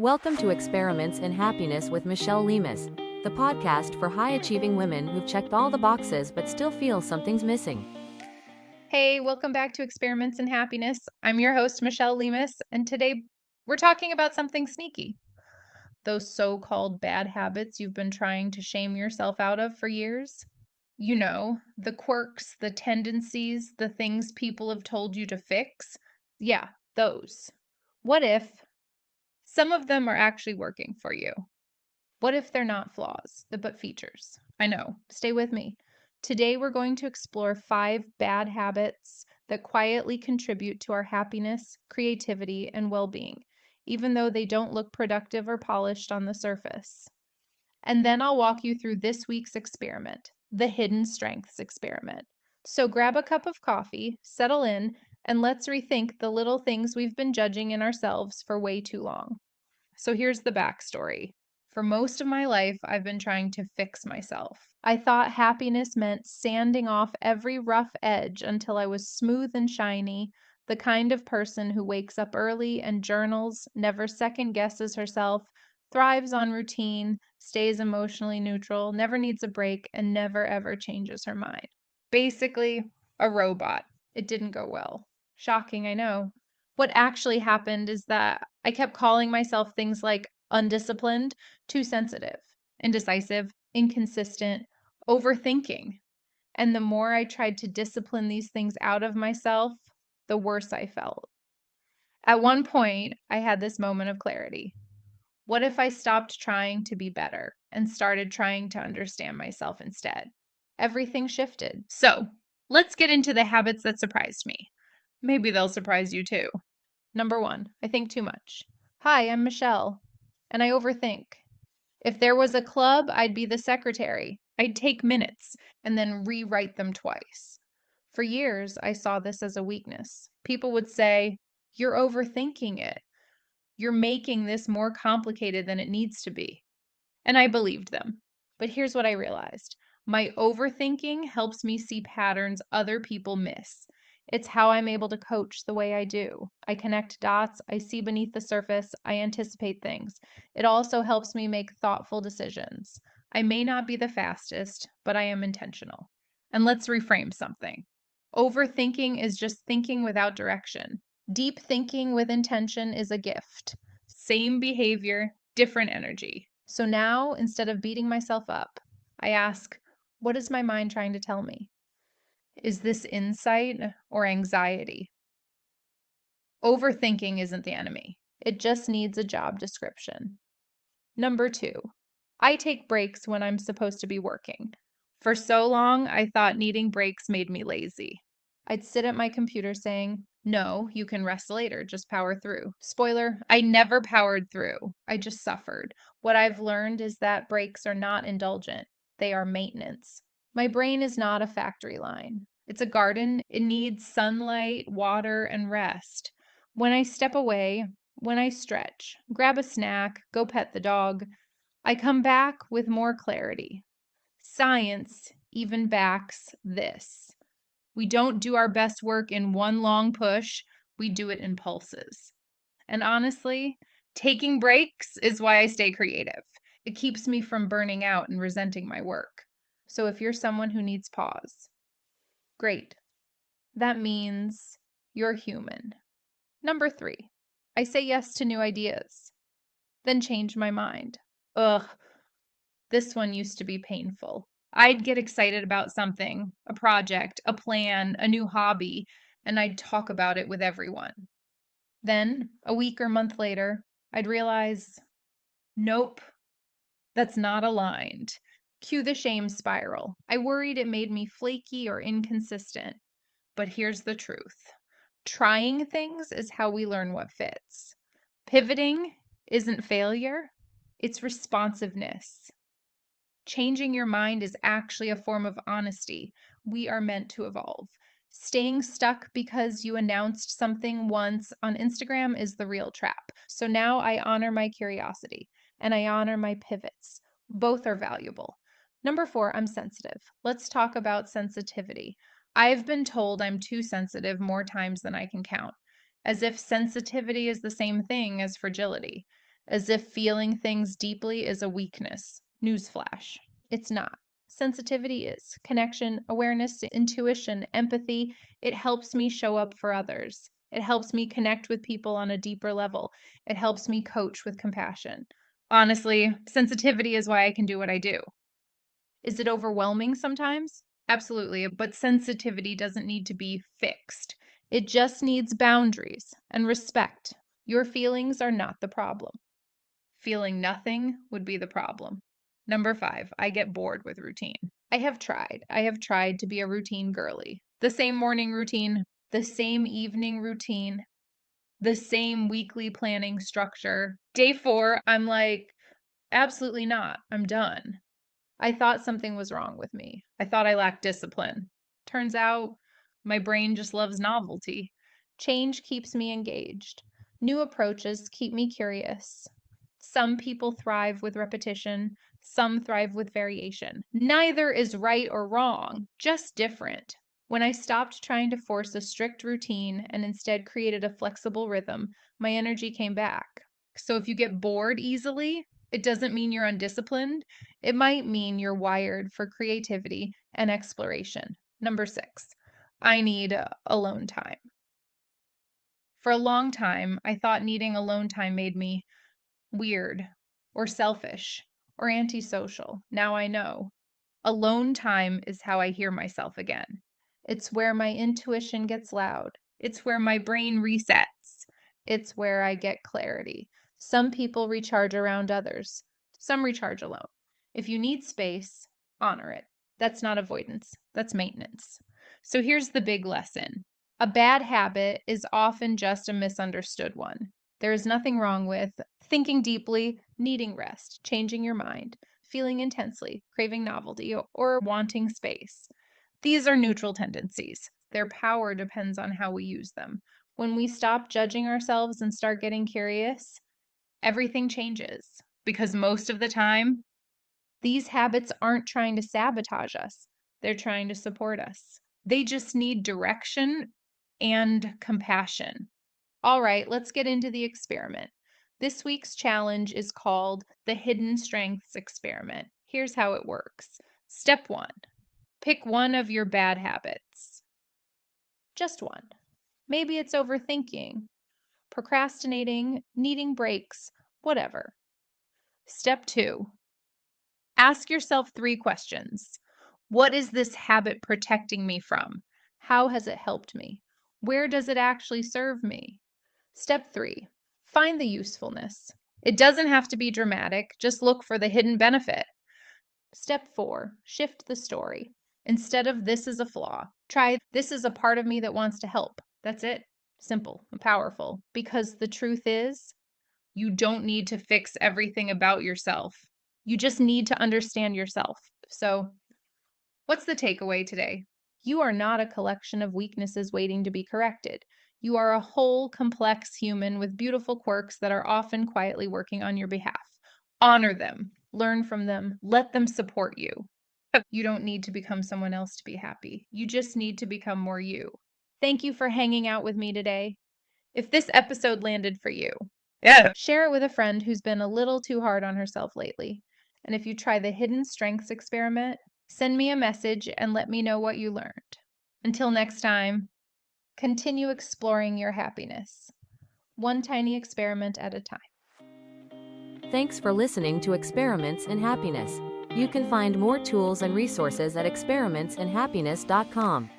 Welcome to Experiments in Happiness with Michelle Lemus, the podcast for high-achieving women who've checked all the boxes but still feel something's missing. Hey, welcome back to Experiments in Happiness. I'm your host, Michelle Lemus, and today we're talking about something sneaky. Those so-called bad habits you've been trying to shame yourself out of for years. You know, the quirks, the tendencies, the things people have told you to fix. Yeah, those. What if some of them are actually working for you? What if they're not flaws, but features? I know. Stay with me. Today, we're going to explore 5 bad habits that quietly contribute to our happiness, creativity, and well being, even though they don't look productive or polished on the surface. And then I'll walk you through this week's experiment, the Hidden Strengths Experiment. So grab a cup of coffee, settle in, and let's rethink the little things we've been judging in ourselves for way too long. So here's the backstory. For most of my life, I've been trying to fix myself. I thought happiness meant sanding off every rough edge until I was smooth and shiny, the kind of person who wakes up early and journals, never second guesses herself, thrives on routine, stays emotionally neutral, never needs a break, and never ever changes her mind. Basically, a robot. It didn't go well. Shocking, I know. What actually happened is that I kept calling myself things like undisciplined, too sensitive, indecisive, inconsistent, overthinking. And the more I tried to discipline these things out of myself, the worse I felt. At one point, I had this moment of clarity. What if I stopped trying to be better and started trying to understand myself instead? Everything shifted. So, let's get into the habits that surprised me. Maybe they'll surprise you too. Number 1, I think too much. Hi, I'm Michelle, and I overthink. If there was a club, I'd be the secretary. I'd take minutes and then rewrite them twice. For years, I saw this as a weakness. People would say, "You're overthinking it. You're making this more complicated than it needs to be." And I believed them. But here's what I realized. My overthinking helps me see patterns other people miss. It's how I'm able to coach the way I do. I connect dots, I see beneath the surface, I anticipate things. It also helps me make thoughtful decisions. I may not be the fastest, but I am intentional. And let's reframe something. Overthinking is just thinking without direction. Deep thinking with intention is a gift. Same behavior, different energy. So now, instead of beating myself up, I ask, what is my mind trying to tell me? Is this insight or anxiety? Overthinking isn't the enemy. It just needs a job description. Number 2, I take breaks when I'm supposed to be working. For so long, I thought needing breaks made me lazy. I'd sit at my computer saying, "No, you can rest later, just power through." Spoiler, I never powered through. I just suffered. What I've learned is that breaks are not indulgent, they are maintenance. My brain is not a factory line. It's a garden. It needs sunlight, water, and rest. When I step away, when I stretch, grab a snack, go pet the dog, I come back with more clarity. Science even backs this. We don't do our best work in one long push, we do it in pulses. And honestly, taking breaks is why I stay creative. It keeps me from burning out and resenting my work. So if you're someone who needs pause, great. That means you're human. Number 3, I say yes to new ideas, then change my mind. Ugh, this one used to be painful. I'd get excited about something, a project, a plan, a new hobby, and I'd talk about it with everyone. Then, a week or month later, I'd realize, nope, that's not aligned. Cue the shame spiral. I worried it made me flaky or inconsistent. But here's the truth. Trying things is how we learn what fits. Pivoting isn't failure, it's responsiveness. Changing your mind is actually a form of honesty. We are meant to evolve. Staying stuck because you announced something once on Instagram is the real trap. So now I honor my curiosity and I honor my pivots. Both are valuable. Number 4, I'm sensitive. Let's talk about sensitivity. I've been told I'm too sensitive more times than I can count, as if sensitivity is the same thing as fragility, as if feeling things deeply is a weakness. Newsflash, it's not. Sensitivity is connection, awareness, intuition, empathy. It helps me show up for others. It helps me connect with people on a deeper level. It helps me coach with compassion. Honestly, sensitivity is why I can do what I do. Is it overwhelming sometimes? Absolutely, but sensitivity doesn't need to be fixed. It just needs boundaries and respect. Your feelings are not the problem. Feeling nothing would be the problem. Number 5, I get bored with routine. I have tried. I have tried to be a routine girly. The same morning routine, the same evening routine, the same weekly planning structure. Day 4, I'm like, absolutely not. I'm done. I thought something was wrong with me. I thought I lacked discipline. Turns out my brain just loves novelty. Change keeps me engaged. New approaches keep me curious. Some people thrive with repetition, some thrive with variation. Neither is right or wrong, just different. When I stopped trying to force a strict routine and instead created a flexible rhythm, my energy came back. So if you get bored easily, it doesn't mean you're undisciplined. It might mean you're wired for creativity and exploration. Number 6, I need alone time. For a long time, I thought needing alone time made me weird or selfish or antisocial. Now I know. Alone time is how I hear myself again. It's where my intuition gets loud. It's where my brain resets. It's where I get clarity. Some people recharge around others. Some recharge alone. If you need space, honor it. That's not avoidance. That's maintenance. So here's the big lesson. A bad habit is often just a misunderstood one. There is nothing wrong with thinking deeply, needing rest, changing your mind, feeling intensely, craving novelty, or wanting space. These are neutral tendencies. Their power depends on how we use them. When we stop judging ourselves and start getting curious, everything changes. Because most of the time, these habits aren't trying to sabotage us, they're trying to support us. They just need direction and compassion. All right, let's get into the experiment. This week's challenge is called the Hidden Strengths Experiment. Here's how it works. Step 1, pick one of your bad habits. Just one. Maybe it's overthinking, procrastinating, needing breaks, whatever. Step 2, ask yourself 3 questions. What is this habit protecting me from? How has it helped me? Where does it actually serve me? Step 3, find the usefulness. It doesn't have to be dramatic, just look for the hidden benefit. Step 4, shift the story. Instead of this is a flaw, try this is a part of me that wants to help. That's it. Simple and powerful. Because the truth is, you don't need to fix everything about yourself. You just need to understand yourself. So, what's the takeaway today? You are not a collection of weaknesses waiting to be corrected. You are a whole, complex human with beautiful quirks that are often quietly working on your behalf. Honor them, learn from them, let them support you. You don't need to become someone else to be happy. You just need to become more you. Thank you for hanging out with me today. If this episode landed for you, share it with a friend who's been a little too hard on herself lately. And if you try the Hidden Strengths Experiment, send me a message and let me know what you learned. Until next time, continue exploring your happiness, one tiny experiment at a time. Thanks for listening to Experiments in Happiness. You can find more tools and resources at experimentsinhappiness.com.